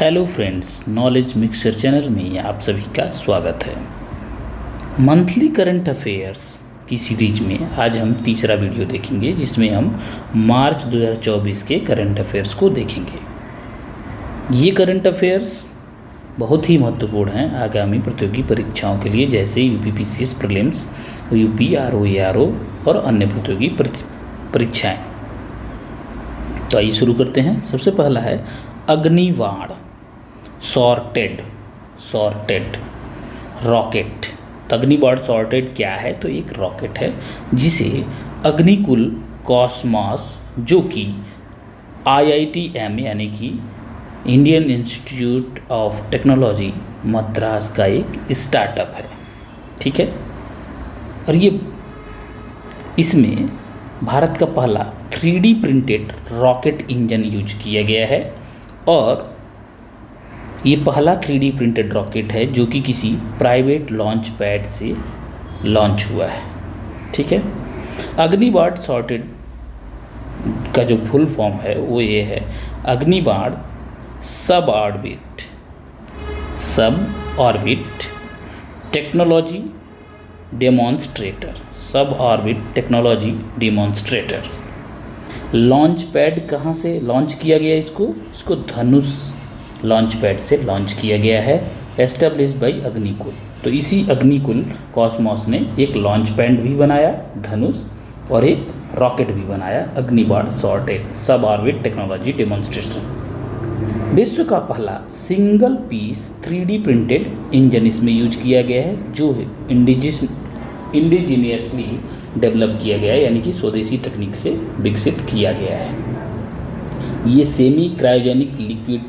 Hello friends, knowledge mixer channel में आप सभी का स्वागत है। मंथली करंट अफेयर्स की सीरीज में आज हम तीसरा वीडियो देखेंगे, जिसमें हम मार्च 2024 के करंट अफेयर्स को देखेंगे। ये करंट अफेयर्स बहुत ही महत्वपूर्ण हैं आगामी प्रतियोगी परीक्षाओं के लिए, जैसे यूपीपीसीएस प्रीलिम्स, यूपी आरओ और अन्य प्रतियोगी परीक्षाएँ। तो आइए शुरू करते हैं। सबसे पहला है अग्निबाण सॉर्टेड रॉकेट। तो अग्निबाण सॉर्टेड क्या है? तो एक रॉकेट है जिसे अग्निकुल कॉस्मॉस, जो कि IITM यानी कि Indian institute of technology Madras का एक स्टार्टअप है। ठीक है, और ये इसमें भारत का पहला 3D printed rocket engine use किया गया है, और ये पहला 3D प्रिंटेड रॉकेट है जो कि किसी प्राइवेट लॉन्च पैड से लॉन्च हुआ है। ठीक है, अग्निबाण सॉर्टेड का जो फुल फॉर्म है वो ये है, अग्निबाण सब orbit technology demonstrator. Launch pad कहाँ से लॉन्च किया गया? इसको धनुष लॉन्च पैड से लॉन्च किया गया है, एस्टेब्लिश्ड बाय अग्निकुल। तो इसी अग्निकुल कॉस्मॉस ने एक लॉन्च पैड भी बनाया धनुष, और एक रॉकेट भी बनाया अग्निबाण सॉर्टेड सब ऑर्बिट टेक्नोलॉजी डेमोन्स्ट्रेटर। विश्व का पहला single piece 3D printed engine इसमें यूज किया गया है, जो इंडिजीनियसली डेवलप किया गया है, यानी कि स्वदेशी तकनीक से विकसित किया गया है। ये सेमी क्रायोजेनिक लिक्विड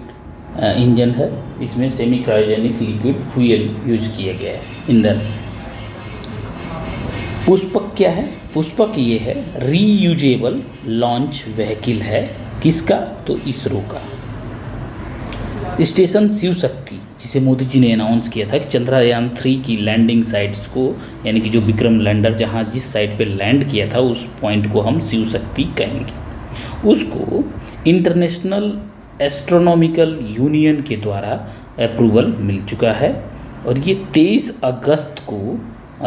इंजन है। इसमें semi cryogenic liquid fuel use किया गया है, ईंधन। पुष्पक क्या है? पुष्पक ये है रीयूजेबल लॉन्च व्हीकल है। किसका? तो इसरो का। स्टेशन शिव शक्ति, जिसे मोदी जी ने अनाउंस किया था कि चंद्रयान 3 की लैंडिंग साइट्स को, यानी कि जो विक्रम लैंडर जहां जिस साइट पे लैंड किया था उस पॉइंट को हम शिव शक्ति कहेंगे, उसको इंटरनेशनल एस्ट्रोनॉमिकल यूनियन के द्वारा अप्रूवल मिल चुका है, और ये 23 अगस्त को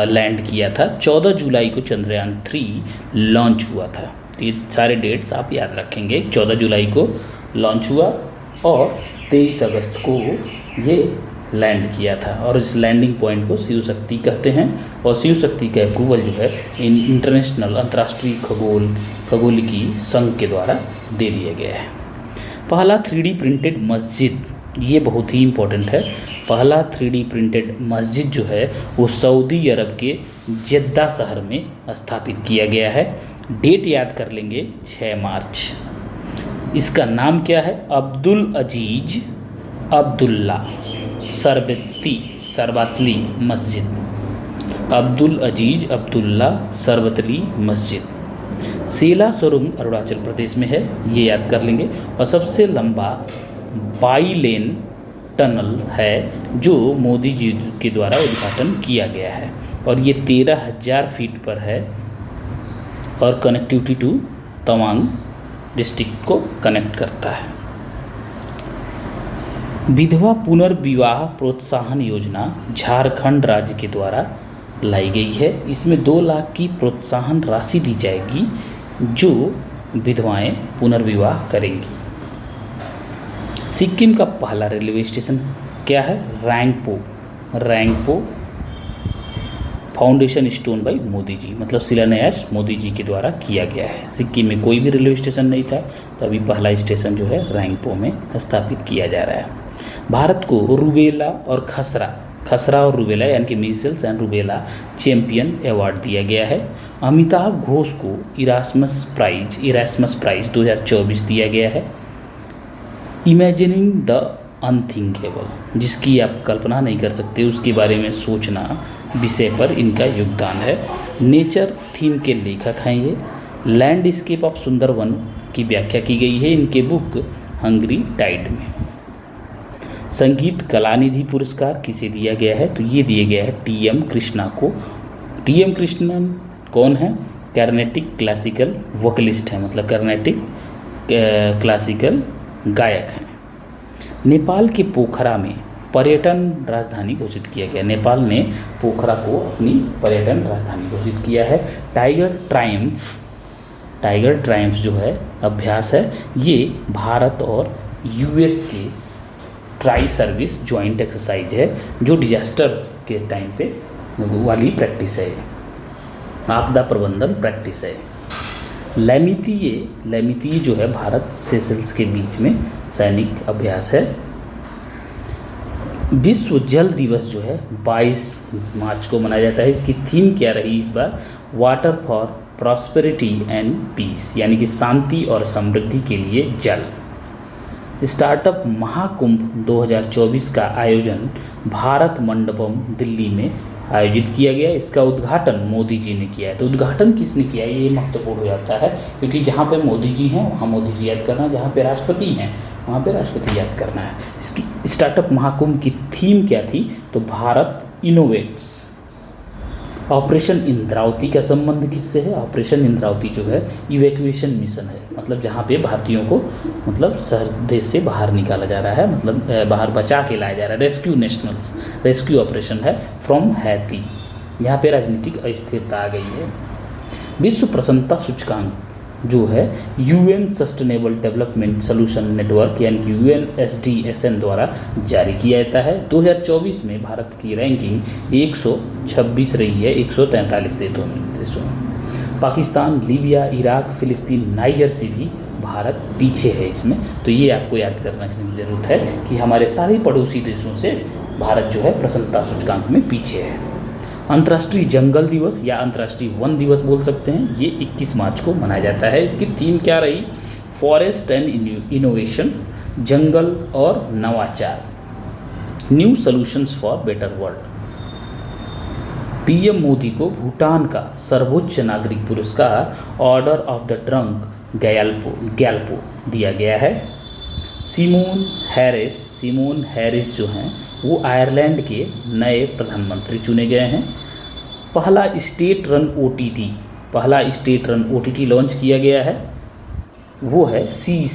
लैंड किया था। 14 जुलाई को चंद्रयान 3 लॉन्च हुआ था। तो ये सारे डेट्स आप याद रखेंगे। 14 जुलाई को लॉन्च हुआ और 23 अगस्त को ये लैंड किया था, और इस लैंडिंग पॉइंट को शिव शक्ति कहते हैं। और शिव शक्ति का अप्रूवल जो है इंटरनेशनल अंतर्राष्ट्रीय खगोलिकी संघ के द्वारा दे दिया गया है। पहला 3D प्रिंटेड मस्जिद, ये बहुत ही इम्पोर्टेंट है। पहला 3D प्रिंटेड मस्जिद जो है वो सऊदी अरब के जेद्दा शहर में स्थापित किया गया है। डेट याद कर लेंगे, 6 मार्च। इसका नाम क्या है? अब्दुल अजीज अब्दुल्ला सरबतली मस्जिद। अब्दुल अजीज अब्दुल्ला सरबतली मस्जिद। सेला सुरंग अरुणाचल प्रदेश में है, ये याद कर लेंगे। और सबसे लंबा बाई लेन टनल है जो मोदी जी के द्वारा उद्घाटन किया गया है, और ये 13,000 फीट पर है, और कनेक्टिविटी टू तवांग डिस्ट्रिक्ट को कनेक्ट करता है। विधवा पुनर्विवाह प्रोत्साहन योजना झारखंड राज्य के द्वारा लाई गई है। इसमें 2 लाख की प्रोत्साहन राशि दी जाएगी जो विधवाएं पुनर्विवाह करेंगी। सिक्किम का पहला रेलवे स्टेशन क्या है? Rangpo foundation stone by Modi ji, मतलब शिलान्यास मोदी जी के द्वारा किया गया है। सिक्किम में कोई भी रेलवे स्टेशन नहीं था, तो अभी पहला स्टेशन जो है रैंगपो में स्थापित किया जा रहा है। भारत को रूबेला और खसरा और रूबेला यानी कि measles and rubella champion award दिया गया है। अमिताभ घोष को इरास्मस प्राइज 2024 दिया गया है। इमेजिनिंग द अनथिंकेबल, जिसकी आप कल्पना नहीं कर सकते, उसके बारे में सोचना विषय पर इनका योगदान है। नेचर थीम के लेखक हैं ये। लैंडस्केप ऑफ सुंदरवन की व्याख्या की गई है इनके बुक हंग्री टाइड में। संगीत कलानिधि पुरस्कार किसे दिया गया है? तो ये दिया गया है TM कृष्णा को। TM कृष्णन कौन है? कार्नेटिक क्लासिकल वोकलिस्ट है, मतलब कार्नेटिक क्लासिकल गायक हैं। नेपाल के पोखरा में पर्यटन राजधानी घोषित किया गया। नेपाल ने पोखरा को अपनी पर्यटन राजधानी घोषित किया है। टाइगर ट्रायम्फ जो है अभ्यास है, ये भारत और यूएस के ट्राई सर्विस जॉइंट एक्सरसाइज है, जो डिजास्टर के टाइम पे वाली प्रैक्टिस है, आपदा प्रबंधन प्रैक्टिस है। लैमितीय जो है भारत सेशल्स के बीच में सैनिक अभ्यास है। विश्व जल दिवस जो है 22 मार्च को मनाया जाता है। इसकी थीम क्या रही इस बार? Water for prosperity and peace, यानी कि शांति और समृद्धि के लिए जल। स्टार्टअप महाकुंभ 2024 का आयोजन भारत मंडपम दिल्ली में आयोजित किया गया। इसका उद्घाटन मोदी जी ने किया है। तो उद्घाटन किसने किया है ये महत्वपूर्ण हो जाता है, क्योंकि जहाँ पे मोदी जी हैं वहाँ मोदी जी याद करना, जहाँ पे राष्ट्रपति हैं वहाँ पे राष्ट्रपति याद करना है। इसकी स्टार्टअप महाकुंभ की थीम क्या थी? तो भारत इनोवेट्स। ऑपरेशन इंद्रावती का संबंध किससे है? ऑपरेशन इंद्रावती जो है इवैक्यूएशन मिशन है, मतलब जहाँ पे भारतीयों को मतलब देश से बाहर निकाला जा रहा है, मतलब बाहर बचा के लाया जा रहा है। रेस्क्यू ऑपरेशन है फ्रॉम हैती। यहाँ पे राजनीतिक अस्थिरता आ गई है। विश्व प्रसन्नता सूचकांक जो है UN sustainable development solution network यानी कि UNSDSN द्वारा जारी किया जाता है। 2024 में भारत की रैंकिंग 126 रही है 143 देशों में। पाकिस्तान, लीबिया, इराक, फिलिस्तीन, नाइजर से भी भारत पीछे है इसमें। तो ये आपको याद करने की ज़रूरत है कि हमारे सारे पड़ोसी देशों से भारत जो है प्रसन्नता सूचकांक में पीछे है। अंतर्राष्ट्रीय जंगल दिवस या अंतर्राष्ट्रीय वन दिवस बोल सकते हैं, ये 21 मार्च को मनाया जाता है। इसकी थीम क्या रही? फॉरेस्ट एंड इनोवेशन, जंगल और नवाचार, new solutions for better world. PM Modi को भूटान का सर्वोच्च नागरिक पुरस्कार order of the trunk Gyalpo दिया गया है। सीमोन हैरिस जो हैं वो आयरलैंड के नए प्रधानमंत्री चुने गए हैं। पहला स्टेट रन OTT लॉन्च किया गया है, वो है सी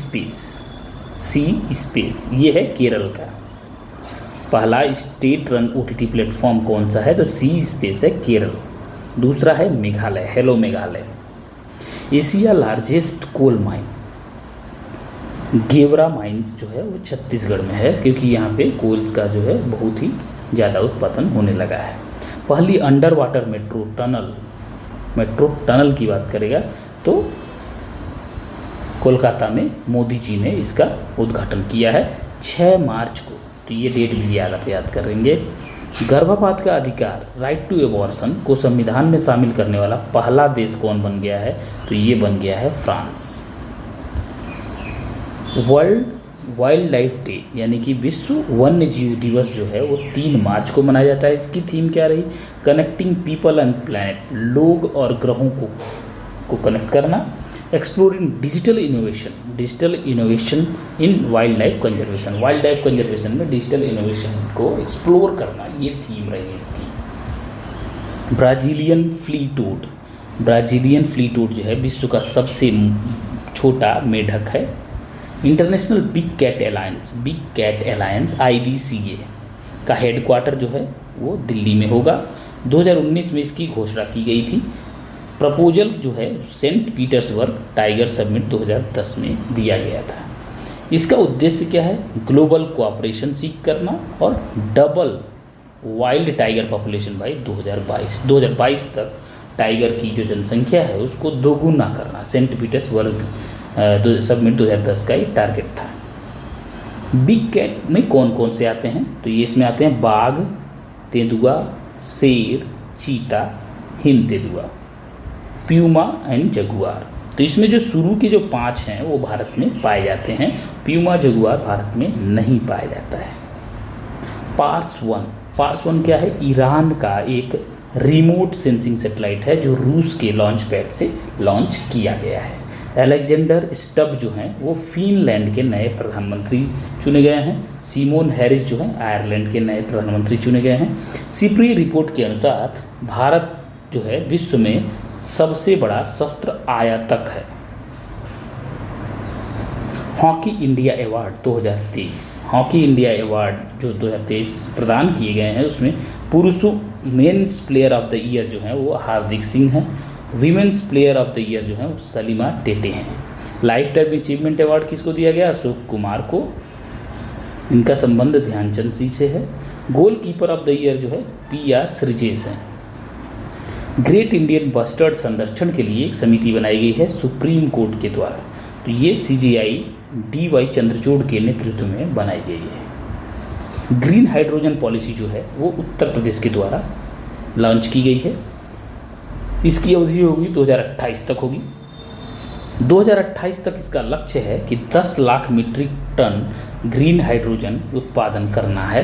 स्पेस। ये है केरल का पहला स्टेट रन OTT प्लेटफॉर्म। कौन सा है? तो सी स्पेस है केरल। दूसरा है Meghalaya, hello Meghalaya. Asia largest coal mine Gevra mines जो है वो छत्तीसगढ़ में है, क्योंकि यहाँ पे कोल्स का जो है बहुत ही ज़्यादा उत्पादन होने लगा है। पहली अंडर वाटर मेट्रो टनल की बात करेगा तो कोलकाता में मोदी जी ने इसका उद्घाटन किया है 6 मार्च को। तो ये डेट भी आप याद करेंगे। गर्भपात का अधिकार, राइट टू एबॉर्शन को संविधान में शामिल करने वाला पहला देश कौन बन गया है? तो ये बन गया है France. World wild life day यानी कि विश्व वन्य जीव दिवस जो है वो 3 मार्च को मनाया जाता है। इसकी थीम क्या रही? कनेक्टिंग पीपल एंड प्लैनेट, लोग और ग्रहों को कनेक्ट करना। Exploring digital innovation in wild life conservation में डिजिटल इनोवेशन को एक्सप्लोर करना, ये थीम रही इसकी। ब्राजीलियन फ्लीटवुड जो है विश्व का सबसे छोटा मेढक है। International big cat alliance IBCA का हेडक्वार्टर जो है वो दिल्ली में होगा। 2019 में इसकी घोषणा की गई थी। प्रपोजल जो है सेंट पीटर्सबर्ग टाइगर समिट 2010 में दिया गया था। इसका उद्देश्य क्या है? ग्लोबल कोऑपरेशन सीख करना और double wild tiger population by 2022 तक टाइगर की जो जनसंख्या है उसको दोगुना करना। सेंट पीटर्सबर्ग समिट 2010 का ये टारगेट था। बिग कैट में कौन कौन से आते हैं? तो ये इसमें आते हैं बाघ, तेंदुआ, शेर, चीता, हिम तेंदुआ, प्यूमा एंड जगुआर। तो इसमें जो शुरू के जो 5 हैं वो भारत में पाए जाते हैं। प्यूमा जगुआर भारत में नहीं पाया जाता है। पार्स वन क्या है? ईरान का एक रिमोट सेंसिंग सैटेलाइट है जो रूस के लॉन्च पैड से लॉन्च किया गया है। अलेक्जेंडर स्टब जो हैं वो फिनलैंड के नए प्रधानमंत्री चुने गए हैं। सीमोन हैरिस जो हैं आयरलैंड के नए प्रधानमंत्री चुने गए हैं। सिप्री रिपोर्ट के अनुसार भारत जो है विश्व में सबसे बड़ा शस्त्र आयातक है। Hockey India award 2023, hockey India award जो 2023 प्रदान किए गए हैं उसमें पुरुषों men's player of the year जो है वो हार्दिक सिंह हैं, women's player of the year जो है वो सलीमा टेटे हैं। लाइफ टाइम अचीवमेंट अवार्ड किसको दिया गया? अशोक कुमार को, इनका संबंध ध्यानचंद सिंह से है। गोलकीपर ऑफ द ईयर जो है PR श्रीजेश हैं। ग्रेट इंडियन बस्टर्ड संरक्षण के लिए एक समिति बनाई गई है सुप्रीम कोर्ट के द्वारा, तो ये CGI DY चंद्रचूड़ के नेतृत्व में बनाई गई है। ग्रीन हाइड्रोजन पॉलिसी जो है वो उत्तर प्रदेश के द्वारा लॉन्च की गई है। इसकी अवधि होगी 2028 तक होगी। 2028 तक इसका लक्ष्य है कि 10 lakh metric ton green hydrogen उत्पादन करना है।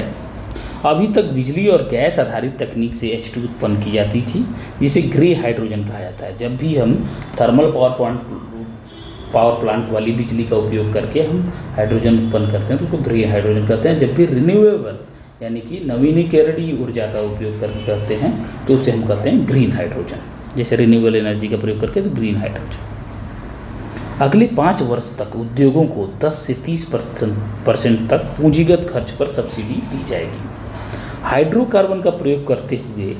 अभी तक बिजली और गैस आधारित तकनीक से H2 उत्पन्न की जाती थी, जिसे ग्रे हाइड्रोजन कहा जाता है। जब भी हम थर्मल पावर प्लांट वाली बिजली का उपयोग करके हम हाइड्रोजन उत्पन्न करते हैं तो उसको ग्रे हाइड्रोजन कहते हैं। जब भी रिन्यूएबल यानी कि नवीनीकरणीय ऊर्जा का उपयोग करके करते हैं तो उसे हम कहते हैं ग्रीन हाइड्रोजन, जैसे रिन्यूएबल एनर्जी का प्रयोग करके तो ग्रीन हाइड्रोजन। अगले 5 वर्ष तक उद्योगों को 10 से 30% तक पूंजीगत खर्च पर सब्सिडी दी जाएगी। हाइड्रोकार्बन का प्रयोग करते हुए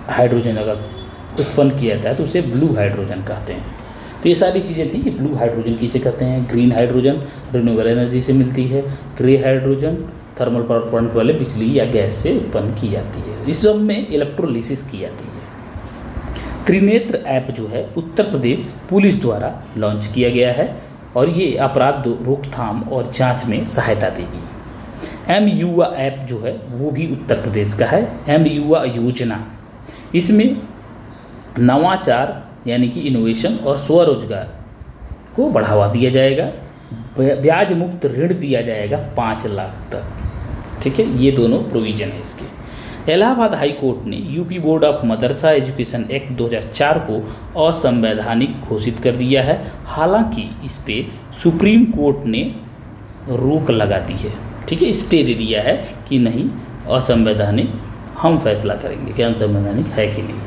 हाइड्रोजन अगर उत्पन्न किया जाए तो उसे ब्लू हाइड्रोजन कहते हैं। तो ये सारी चीज़ें थी कि ब्लू हाइड्रोजन किसे कहते हैं, ग्रीन हाइड्रोजन रिन्यूएबल एनर्जी से मिलती है, grey hydrogen thermal power plant वाले बिजली या गैस से उत्पन्न की जाती है। इस सब में इलेक्ट्रोलिसिस की जाती है। त्रिनेत्र ऐप जो है उत्तर प्रदेश पुलिस द्वारा लॉन्च किया गया है और ये अपराध रोकथाम और जांच में सहायता देगी। M-युवा ऐप जो है वो भी उत्तर प्रदेश का है। M-युवा योजना, इसमें नवाचार यानी कि इनोवेशन और स्वरोजगार को बढ़ावा दिया जाएगा। ब्याज मुक्त ऋण दिया जाएगा 5 लाख तक। ठीक है, ये दोनों प्रोविजन है इसके। इलाहाबाद हाई कोर्ट ने UP board of Madrasa education act 2004 को असंवैधानिक घोषित कर दिया है। हालांकि इस पे सुप्रीम कोर्ट ने रोक लगा दी है। ठीक है, स्टे दे दिया है कि नहीं असंवैधानिक, हम फैसला करेंगे कि असंवैधानिक है कि नहीं।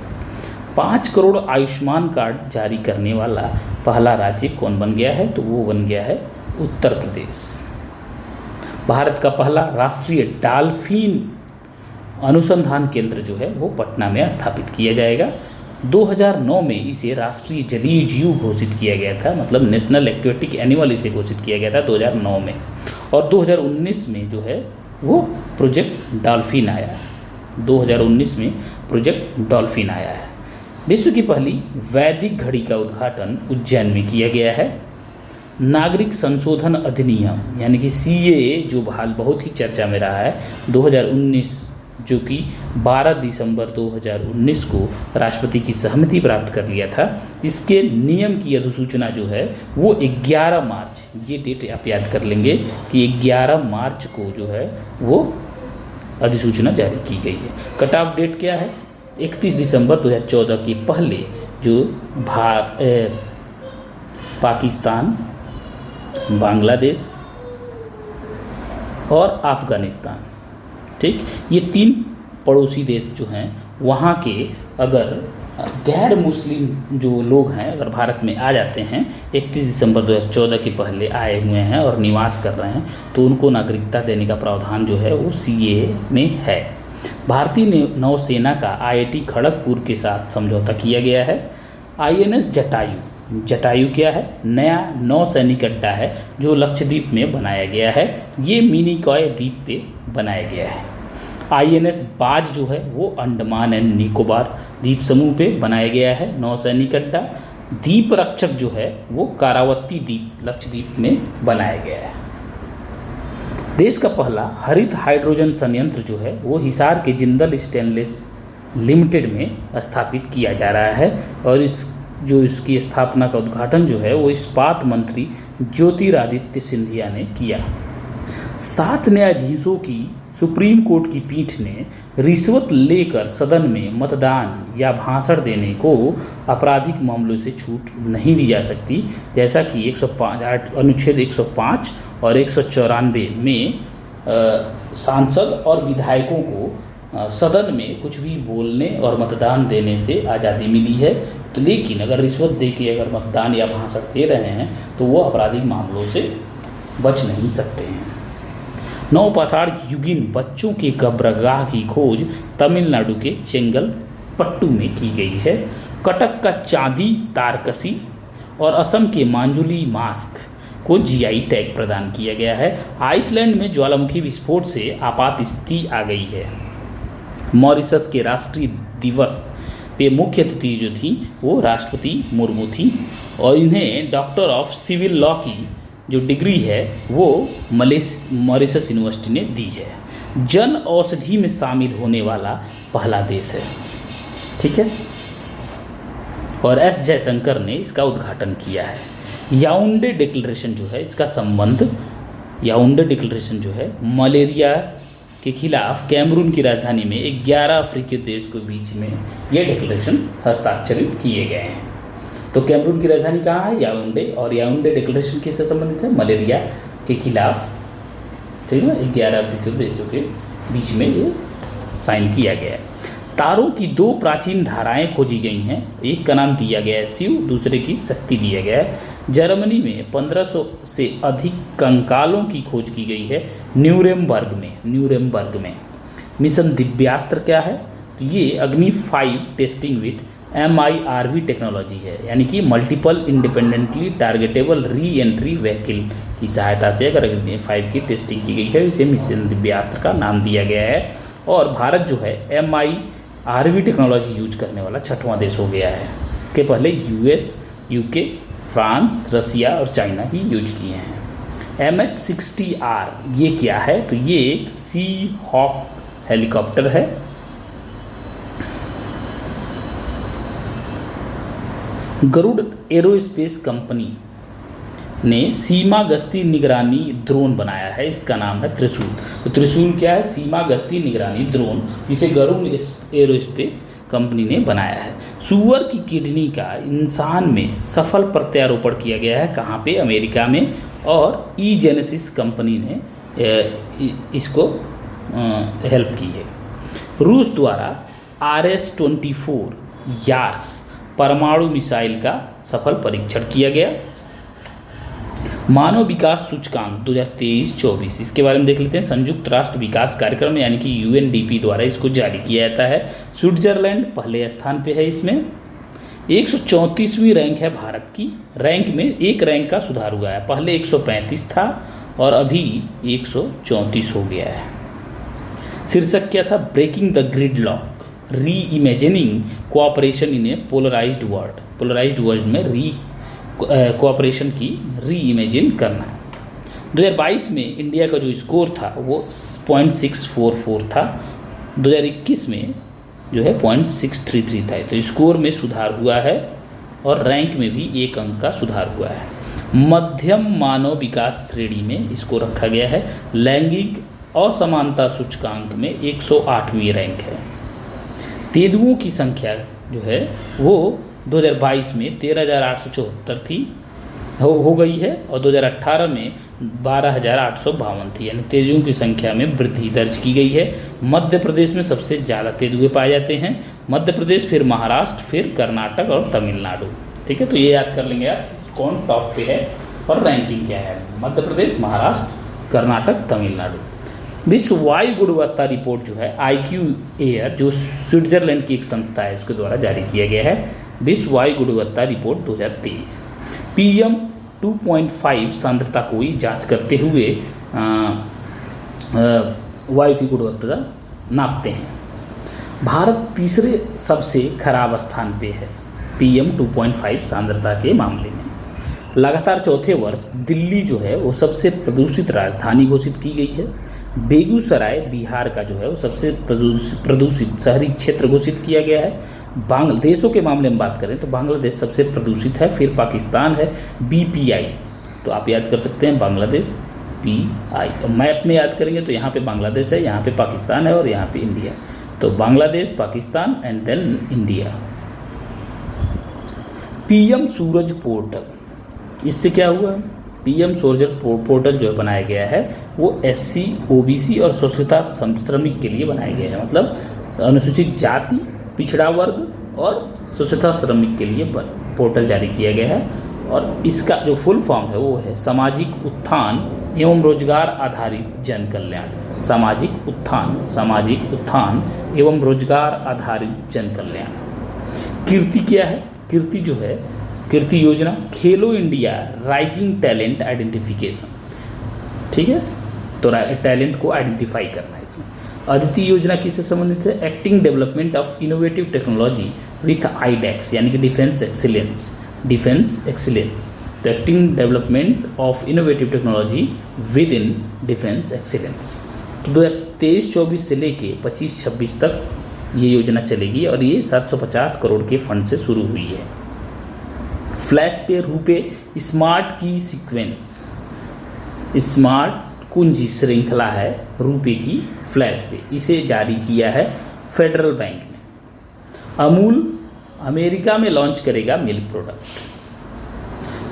5 करोड़ आयुष्मान कार्ड जारी करने वाला पहला राज्य कौन बन गया है? तो वो बन गया है उत्तर प्रदेश। भारत का पहला राष्ट्रीय डॉल्फिन अनुसंधान केंद्र जो है वो पटना में स्थापित किया जाएगा। 2009 में इसे राष्ट्रीय जलीय जीव घोषित किया गया था, मतलब नेशनल एक्वेटिक एनिमल इसे घोषित किया गया था 2009 में। और 2019 में जो है वो प्रोजेक्ट डॉल्फिन आया है। 2019 में प्रोजेक्ट डॉल्फिन आया है। विश्व की पहली वैदिक घड़ी का उद्घाटन उज्जैन में किया गया है। नागरिक संशोधन अधिनियम यानी कि CAA जो हाल बहुत ही चर्चा में रहा है 2019, जो कि 12 दिसंबर 2019 को राष्ट्रपति की सहमति प्राप्त कर लिया था। इसके नियम की अधिसूचना जो है वो 11 मार्च, ये डेट आप याद कर लेंगे कि 11 मार्च को जो है वो अधिसूचना जारी की गई है। कट ऑफ डेट क्या है? 31 दिसंबर 2014 के पहले जो पाकिस्तान, बांग्लादेश और अफ़गानिस्तान, ठीक, ये 3 पड़ोसी देश जो हैं वहाँ के अगर गैर मुस्लिम जो लोग हैं अगर भारत में आ जाते हैं 31 दिसंबर 2014 के पहले आए हुए हैं और निवास कर रहे हैं तो उनको नागरिकता देने का प्रावधान जो है वो CAA में है। भारतीय नौसेना का IIT खड़गपुर के साथ समझौता किया गया है। INS जटायु क्या है? नया नौसैनिक अड्डा है जो लक्षद्वीप में बनाया गया है। ये मिनिकॉय द्वीप पे बनाया गया है। INS बाज जो है वो अंडमान एंड निकोबार द्वीप समूह पे बनाया गया है नौसैनिक अड्डा। द्वीप रक्षक जो है वो कारावती द्वीप लक्षद्वीप में बनाया गया है। देश का पहला हरित हाइड्रोजन संयंत्र जो है वो हिसार के जिंदल स्टेनलेस लिमिटेड में स्थापित किया जा रहा है और इसकी स्थापना का उद्घाटन जो है वो इस्पात मंत्री ज्योतिरादित्य सिंधिया ने किया। 7 न्यायाधीशों की सुप्रीम कोर्ट की पीठ ने रिश्वत लेकर सदन में मतदान या भाषण देने को आपराधिक मामलों से छूट नहीं दी जा सकती, जैसा कि 105 अनुच्छेद 105 और 194 में सांसद और विधायकों को सदन में कुछ भी बोलने और मतदान देने से आज़ादी मिली है। तो लेकिन अगर रिश्वत दे के अगर मतदान या भाषण दे रहे हैं तो वो आपराधिक मामलों से बच नहीं सकते हैं। नवपाषाण युगीन बच्चों के कब्रगाह की खोज तमिलनाडु के चेंगलपट्टू में की गई है। कटक का चांदी तारकसी और असम के मांजुली मास्क को जीआई टैग प्रदान किया गया है। आइसलैंड में ज्वालामुखी विस्फोट से आपात स्थिति आ गई है। मॉरिशस के राष्ट्रीय दिवस पे मुख्य अतिथि जो थी वो राष्ट्रपति मुर्मू थी और इन्हें डॉक्टर ऑफ सिविल लॉ की जो डिग्री है वो मॉरिशस यूनिवर्सिटी ने दी है। जन औषधि में शामिल होने वाला पहला देश है, ठीक है, और एस जयशंकर ने इसका उद्घाटन किया है। याओंडे डिक्लेरेशन जो है इसका संबंध, याओंडे डिक्लेरेशन जो है मलेरिया के खिलाफ कैमरून की राजधानी में 11 अफ्रीकी देश के बीच में ये डिक्लेरेशन हस्ताक्षरित किए गए हैं। तो कैमरून की राजधानी कहाँ है? याओंडे। और याओंडे डिक्लेरेशन किससे संबंधित है? मलेरिया के खिलाफ, ठीक है ना, 11 अफ्रीकी देशों के बीच में ये साइन किया गया है। तारों की 2 प्राचीन धाराएं खोजी गई हैं। एक का नाम दिया गया है शिव, दूसरे की शक्ति दिया गया है। जर्मनी में 1500 से अधिक कंकालों की खोज की गई है न्यूरेमबर्ग में। मिशन दिव्यास्त्र क्या है? तो ये अग्नि 5 टेस्टिंग विथ MIRV टेक्नोलॉजी है, यानी कि multiple independently targetable re entry vehicle की सहायता से अगर अग्नि 5 की टेस्टिंग की गई है, इसे मिशन दिव्यास्त्र का नाम दिया गया है। और भारत जो है MIRV टेक्नोलॉजी यूज करने वाला 6वां देश हो गया है। इसके पहले US, UK, फ्रांस, रसिया और चाइना ही यूज किए हैं। MH-60R ये क्या है? तो ये एक सी हॉक हेलीकॉप्टर है। गरुड़ एरोस्पेस कंपनी ने सीमा गश्ती निगरानी ड्रोन बनाया है, इसका नाम है त्रिशूल। तो त्रिशूल क्या है? सीमा गश्ती निगरानी ड्रोन, जिसे गरुड़ एरोस्पेस कंपनी ने बनाया है। सूअर की किडनी का इंसान में सफल प्रत्यारोपण किया गया है, कहाँ पे? अमेरिका में। और जेनेसिस कंपनी ने इसको हेल्प की है। रूस द्वारा RS-24 यार्स परमाणु मिसाइल का सफल परीक्षण किया गया। मानव विकास सूचकांक 2023-24 इसके बारे में देख लेते हैं। संयुक्त राष्ट्र विकास कार्यक्रम यानी कि UNDP द्वारा इसको जारी किया जाता है। स्विट्जरलैंड पहले स्थान पे है, इसमें 134वीं रैंक है भारत की। रैंक में एक रैंक का सुधार हुआ है, पहले 135 था और अभी 134 हो गया है। शीर्षक क्या था? Breaking the gridlock, reimagining cooperation in a polarised world. Polarised world में कोऑपरेशन की री इमेजिन करना है। 2022 में इंडिया का जो स्कोर था वो 0.644 था। 2021 में जो है 0.633 था। तो स्कोर में सुधार हुआ है और रैंक में भी 1 अंक का सुधार हुआ है। मध्यम मानव विकास श्रेणी में इसको रखा गया है। लैंगिक असमानता सूचकांक में 108वीं रैंक है। तेंदुओं की संख्या जो है वो 2022 में 13,874 थी हो गई है और 2018 में 12,852 थी, यानी तेंदुओं की संख्या में वृद्धि दर्ज की गई है। मध्य प्रदेश में सबसे ज़्यादा तेंदुए पाए जाते हैं। मध्य प्रदेश, फिर महाराष्ट्र, फिर कर्नाटक और तमिलनाडु। ठीक है, तो ये याद कर लेंगे आप कौन टॉप पे है और रैंकिंग क्या है। मध्य प्रदेश, महाराष्ट्र, कर्नाटक, तमिलनाडु। विश्व वायु गुणवत्ता रिपोर्ट जो है IQ एयर, जो स्विट्जरलैंड की एक संस्था है, उसके द्वारा जारी किया गया है। विश्व वायु गुणवत्ता रिपोर्ट 2023। PM 2.5 सांद्रता को जांच करते हुए वायु की गुणवत्ता नापते हैं। भारत तीसरे सबसे खराब स्थान पे है PM 2.5 सांद्रता के मामले में। लगातार चौथे वर्ष दिल्ली जो है वो सबसे प्रदूषित राजधानी घोषित की गई है। बेगूसराय बिहार का जो है वो सबसे प्रदूषित शहरी क्षेत्र घोषित किया गया है। देशों के मामले में बात करें तो बांग्लादेश सबसे प्रदूषित है, फिर पाकिस्तान है BPI। तो आप याद कर सकते हैं बांग्लादेश PI। मैप में याद करेंगे तो यहाँ पे बांग्लादेश है, यहाँ पे पाकिस्तान है और यहाँ पे इंडिया। तो Bangladesh, Pakistan and then India. PM Suraj portal, इससे क्या हुआ? PM सूरज पोर्टल जो बनाया गया है वो SC, OBC और स्वच्छता श्रमिक के लिए बनाया गया है। मतलब अनुसूचित जाति, पिछड़ा वर्ग और स्वच्छता श्रमिक के लिए पोर्टल जारी किया गया है। और इसका जो फुल फॉर्म है वो है सामाजिक उत्थान एवं रोजगार आधारित जन कल्याण। सामाजिक उत्थान एवं रोजगार आधारित जन कल्याण। कीर्ति क्या है? कीर्ति जो है, कीर्ति योजना खेलो इंडिया राइजिंग टैलेंट आइडेंटिफिकेशन, ठीक है, तो टैलेंट को आइडेंटिफाई करना है इसमें। अदिति योजना किससे संबंधित है? Acting development of innovative technology with iDEX, यानी कि डिफेंस एक्सीलेंस। तो acting development of innovative technology with in defence excellence. तो 2023-24 से लेके 25-26 तक ये योजना चलेगी और ये 750 करोड़ के फंड से शुरू हुई है। फ्लैश पे रुपए स्मार्ट की सीक्वेंस, स्मार्ट कुंजी श्रृंखला है रुपए की फ्लैश पे, इसे जारी किया है फेडरल बैंक ने। अमूल अमेरिका में लॉन्च करेगा मिल्क प्रोडक्ट।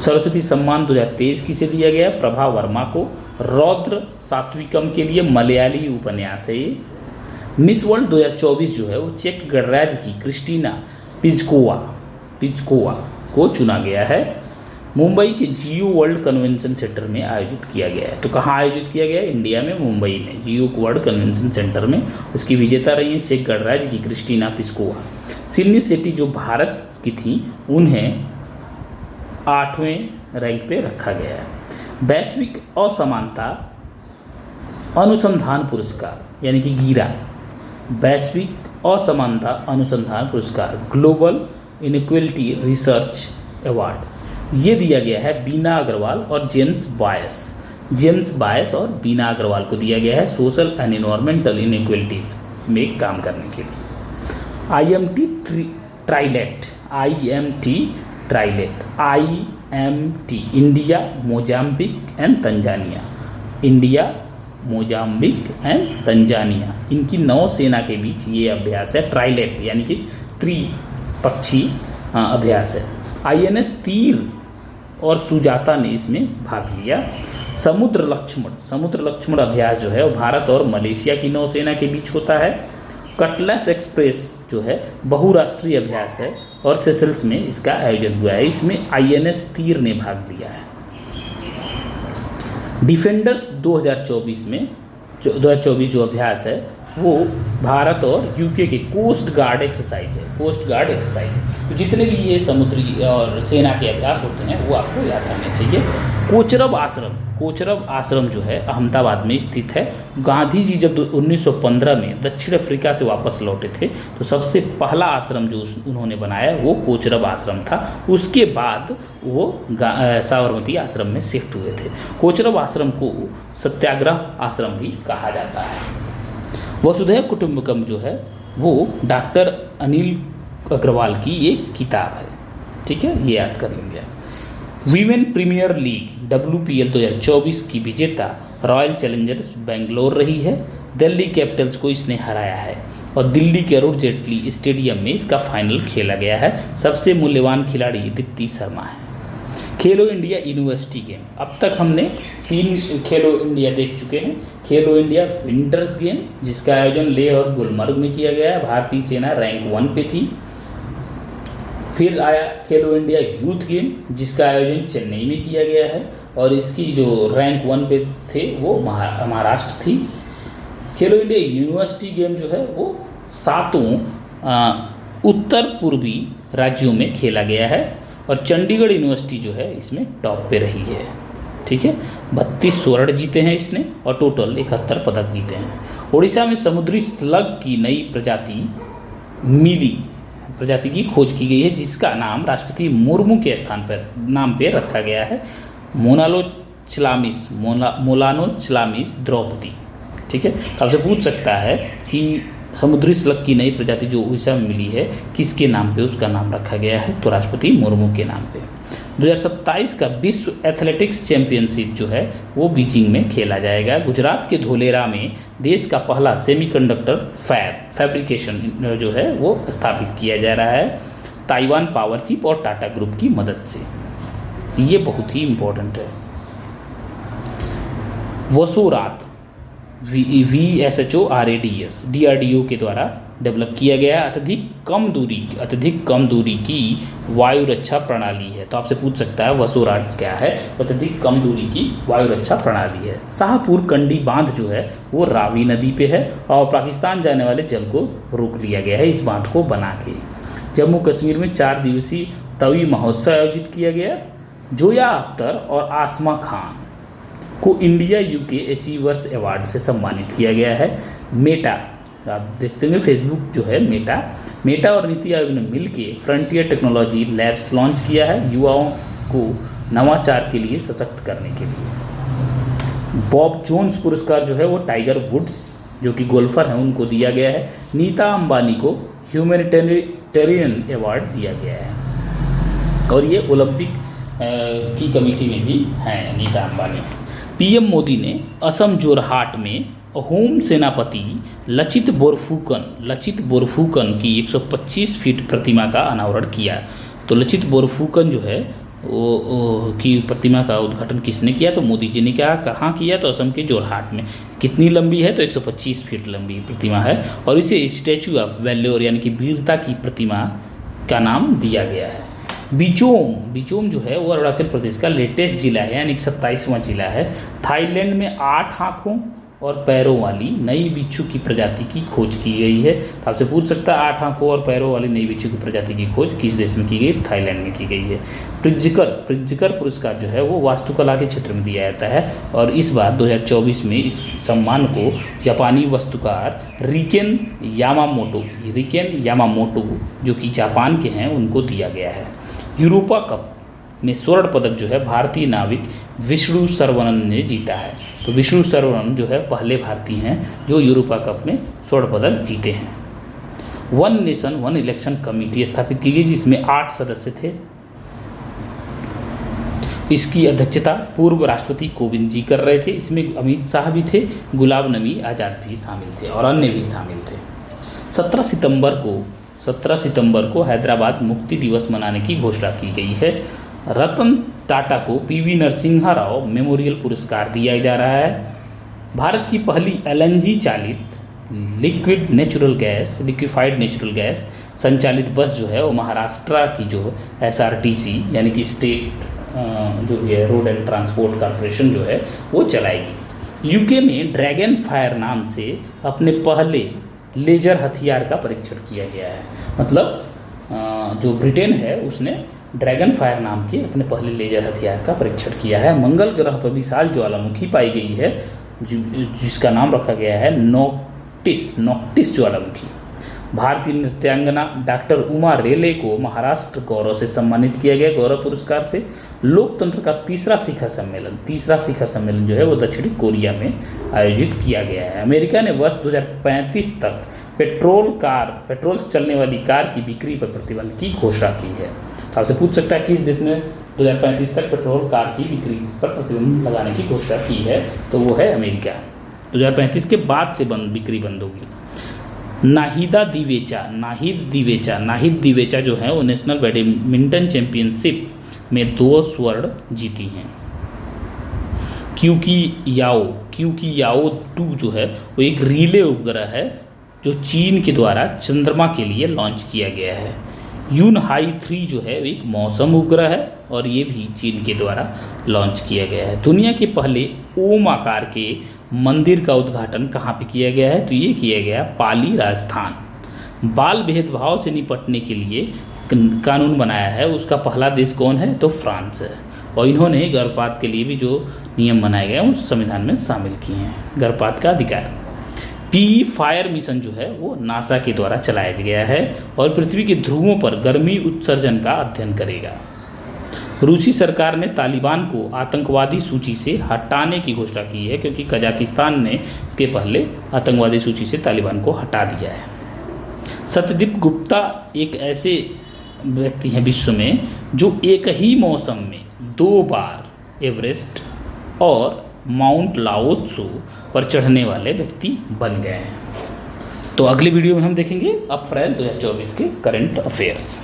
सरस्वती सम्मान 2023 किसे दिया गया? प्रभा वर्मा को। रौद्र सात्विकम के लिए मलयाली उपन्यास है ये। मिस वर्ल्ड 2024 जो है वो चेक गणराज्य की क्रिस्टीना पिज्कोवा को चुना गया है। मुंबई के जियो वर्ल्ड कन्वेंशन सेंटर में आयोजित किया गया है। तो कहाँ आयोजित किया गया है? इंडिया में, मुंबई में, जियो वर्ल्ड कन्वेंशन सेंटर में। उसकी विजेता रही हैं चेक गणराज्य की क्रिस्टीना पिस्कोवा। सिडनी सिटी जो भारत की थी उन्हें 8वें रैंक पे रखा गया है। वैश्विक असमानता अनुसंधान पुरस्कार यानी कि गीरा, वैश्विक असमानता अनुसंधान पुरस्कार ग्लोबल इनइक्वालिटी रिसर्च अवार्ड, ये दिया गया है बीना अग्रवाल और जेम्स बायस और बीना अग्रवाल को दिया गया है सोशल एंड इन्वायरमेंटल इनइक्वालिटीज में काम करने के लिए। IMT trilat India, Mozambique and Tanzania, इनकी नौसेना के बीच ये अभ्यास है। ट्राइलेट यानी कि त्रिपक्षीय अभ्यास है। INS तीर और सुजाता ने इसमें भाग लिया। समुद्र लक्ष्मण अभ्यास जो है वो भारत और मलेशिया की नौसेना के बीच होता है। कटलस एक्सप्रेस जो है बहुराष्ट्रीय अभ्यास है और सेशल्स में इसका आयोजन हुआ है। इसमें INS तीर ने भाग लिया है। डिफेंडर्स 2024 जो अभ्यास है वो भारत और यूके के कोस्ट गार्ड एक्सरसाइज है। तो जितने भी ये समुद्री और सेना के अभ्यास होते हैं वो आपको याद आने चाहिए। कोचरब आश्रम जो है अहमदाबाद में स्थित है। गांधी जी जब 1915 में दक्षिण अफ्रीका से वापस लौटे थे तो सबसे पहला आश्रम जो उन्होंने बनाया वो कोचरब आश्रम था। उसके बाद वो साबरमती आश्रम में शिफ्ट हुए थे। कोचरब आश्रम को सत्याग्रह आश्रम भी कहा जाता है। वसुधैव कुटुंबकम जो है वो डॉक्टर अनिल अग्रवाल की एक किताब है, ठीक है, ये याद कर लेंगे। वीमेन प्रीमियर लीग WPL 2024 की विजेता रॉयल चैलेंजर्स बेंगलोर रही है। दिल्ली कैपिटल्स को इसने हराया है और दिल्ली के अरुण जेटली स्टेडियम में इसका फाइनल खेला गया है। सबसे मूल्यवान खिलाड़ी दीप्ति शर्मा है। खेलो इंडिया यूनिवर्सिटी गेम, अब तक हमने 3 खेलो इंडिया देख चुके हैं। खेलो इंडिया विंटर्स गेम जिसका आयोजन लेह और गुलमर्ग में किया गया है, भारतीय सेना रैंक 1 पे थी। फिर आया खेलो इंडिया यूथ गेम जिसका आयोजन चेन्नई में किया गया है और इसकी जो रैंक 1 पे थे वो महाराष्ट्र थी। खेलो इंडिया यूनिवर्सिटी गेम जो है वो 7 उत्तर पूर्वी राज्यों में खेला गया है और चंडीगढ़ यूनिवर्सिटी जो है इसमें टॉप पे रही है, ठीक है। 32 स्वर्ण जीते हैं इसने और टोटल 71 पदक जीते हैं। उड़ीसा में समुद्री स्लग की नई प्रजाति की खोज की गई है जिसका नाम राष्ट्रपति मुर्मू के नाम पे रखा गया है, मोलानोचलामिस द्रौपदी, ठीक है। आपसे पूछ सकता है कि समुद्री स्लग की नई प्रजाति जो उड़ीसा में मिली है किसके नाम पे उसका नाम रखा गया है, तो राष्ट्रपति मुर्मू के नाम पे। 2027 का विश्व एथलेटिक्स चैंपियनशिप जो है वो बीजिंग में खेला जाएगा। गुजरात के धोलेरा में देश का पहला सेमीकंडक्टर फैब्रिकेशन जो है वो स्थापित किया जा रहा है ताइवान पावर चिप और टाटा ग्रुप की मदद से। ये बहुत ही इम्पोर्टेंट है। वसोरात VSHORADS DRDO के द्वारा डेवलप किया गया है। अत्यधिक कम दूरी की वायु रक्षा प्रणाली है। तो आपसे पूछ सकता है वसोराज क्या है? अत्यधिक कम दूरी की वायु रक्षा प्रणाली है। शाहपुर कंडी बांध जो है वो रावी नदी पे है और पाकिस्तान जाने वाले जल को रोक लिया गया है इस बांध को बना के। जम्मू कश्मीर में 4 दिवसीय तवी महोत्सव आयोजित किया गया। जोया अख्तर और आसमा खान को इंडिया यूके अचीवर्स अवार्ड से सम्मानित किया गया है। मेटा, आप देखते होंगे फेसबुक जो है मेटा और नीति आयोग ने मिलकर फ्रंटियर टेक्नोलॉजी लैब्स लॉन्च किया है युवाओं को नवाचार के लिए सशक्त करने के लिए। बॉब जोन्स पुरस्कार जो है वो टाइगर वुड्स जो कि गोल्फर हैं उनको दिया गया है। नीता अंबानी को ह्यूमैनिटेरियन अवार्ड दिया गया है और ये ओलंपिक की कमेटी में भी हैं नीता अंबानी। पीएम मोदी ने असम जोरहाट में होम सेनापति लचित बोरफुकन की 125 फीट प्रतिमा का अनावरण किया। तो लचित बोरफुकन जो है वो की प्रतिमा का उद्घाटन किसने किया? तो मोदी जी ने। कहाँ किया? तो असम के जोरहाट में। कितनी लंबी है? तो 125 फीट लंबी प्रतिमा है और इसे स्टैचू ऑफ वैल्योर यानी कि वीरता की प्रतिमा का नाम दिया गया है। बिचोम जो है वो अरुणाचल प्रदेश का लेटेस्ट जिला है यानी कि 27वां जिला है। थाईलैंड में 8 आँखों और पैरों वाली नई बिच्छू की प्रजाति की खोज की गई है। तो आपसे पूछ सकता है 8 आँखों और पैरों वाली नई बिच्छू की प्रजाति की खोज किस देश में की गई? थाईलैंड में की गई है। प्रिज्जकर पुरस्कार जो है वो वास्तुकला के क्षेत्र में दिया जाता है और इस बार 2024 में इस सम्मान को जापानी वास्तुकार रिकेन यामामोटो जो कि जापान के हैं उनको दिया गया है। यूरोपा कप में स्वर्ण पदक जो है भारतीय नाविक विष्णु सरवणन ने जीता है। तो विष्णु सरवणन जो है पहले भारतीय हैं जो यूरोपा कप में स्वर्ण पदक जीते हैं। One nation one election committee स्थापित की गई जिसमें 8 सदस्य थे। इसकी अध्यक्षता पूर्व राष्ट्रपति कोविंद जी कर रहे थे। इसमें अमित शाह भी थे, गुलाम नबी आज़ाद भी शामिल थे और अन्य भी शामिल थे। 17 सितंबर को हैदराबाद मुक्ति दिवस मनाने की घोषणा की गई है। रतन टाटा को पीवी नरसिम्हा राव मेमोरियल पुरस्कार दिया जा रहा है। भारत की पहली एलएनजी चालित लिक्विफाइड नेचुरल गैस संचालित बस जो है वो महाराष्ट्र की जो एसआरटीसी यानी कि स्टेट जो है रोड एंड ट्रांसपोर्ट कॉरपोरेशन जो है वो चलाएगी। यूके में ड्रैगन फायर नाम से अपने पहले लेजर हथियार का परीक्षण किया गया है। मतलब जो ब्रिटेन है उसने ड्रैगन फायर नाम के अपने पहले लेजर हथियार का परीक्षण किया है। मंगल ग्रह पर विशाल ज्वालामुखी पाई गई है जिसका नाम रखा गया है नोक्टिस ज्वालामुखी। भारतीय नृत्यांगना डॉक्टर उमा रेले को महाराष्ट्र गौरव से सम्मानित किया गया गौरव पुरस्कार से। लोकतंत्र का तीसरा शिखर सम्मेलन जो है वो दक्षिणी कोरिया में आयोजित किया गया है। अमेरिका ने वर्ष 2035 तक पेट्रोल से चलने वाली कार की बिक्री पर प्रतिबंध की घोषणा की है। तो आपसे पूछ सकता है किस देश ने 2035 तक पेट्रोल कार की बिक्री पर प्रतिबंध लगाने की घोषणा की है? तो वो है अमेरिका। 2035 के बाद से बिक्री बंद होगी। नाहिद दिवेचा जो है वो नेशनल बैडमिंटन चैंपियनशिप में 2 स्वर्ण जीती हैं। क्यूकी याओ 2 जो है वो एक रिले उपग्रह है जो चीन के द्वारा चंद्रमा के लिए लॉन्च किया गया है। यूनहाई 3 जो है एक मौसम उपग्रह है और ये भी चीन के द्वारा लॉन्च किया गया है। दुनिया के पहले ओम आकार के मंदिर का उद्घाटन कहाँ पे किया गया है? तो ये किया गया पाली राजस्थान। बाल भेदभाव से निपटने के लिए कानून बनाया है उसका पहला देश कौन है? तो फ्रांस है और इन्होंने गर्भपात के लिए भी जो नियम बनाए गए हैं उस संविधान में शामिल किए हैं गर्भपात का अधिकार। पी फायर मिशन जो है वो नासा के द्वारा चलाया गया है और पृथ्वी के ध्रुवों पर गर्मी उत्सर्जन का अध्ययन करेगा। रूसी सरकार ने तालिबान को आतंकवादी सूची से हटाने की घोषणा की है क्योंकि कजाकिस्तान ने इसके पहले आतंकवादी सूची से तालिबान को हटा दिया है। सत्यदीप गुप्ता एक ऐसे व्यक्ति हैं विश्व में जो एक ही मौसम में 2 बार एवरेस्ट और माउंट लाओत्सु पर चढ़ने वाले व्यक्ति बन गए हैं। तो अगले वीडियो में हम देखेंगे अप्रैल 2024 के करंट अफेयर्स।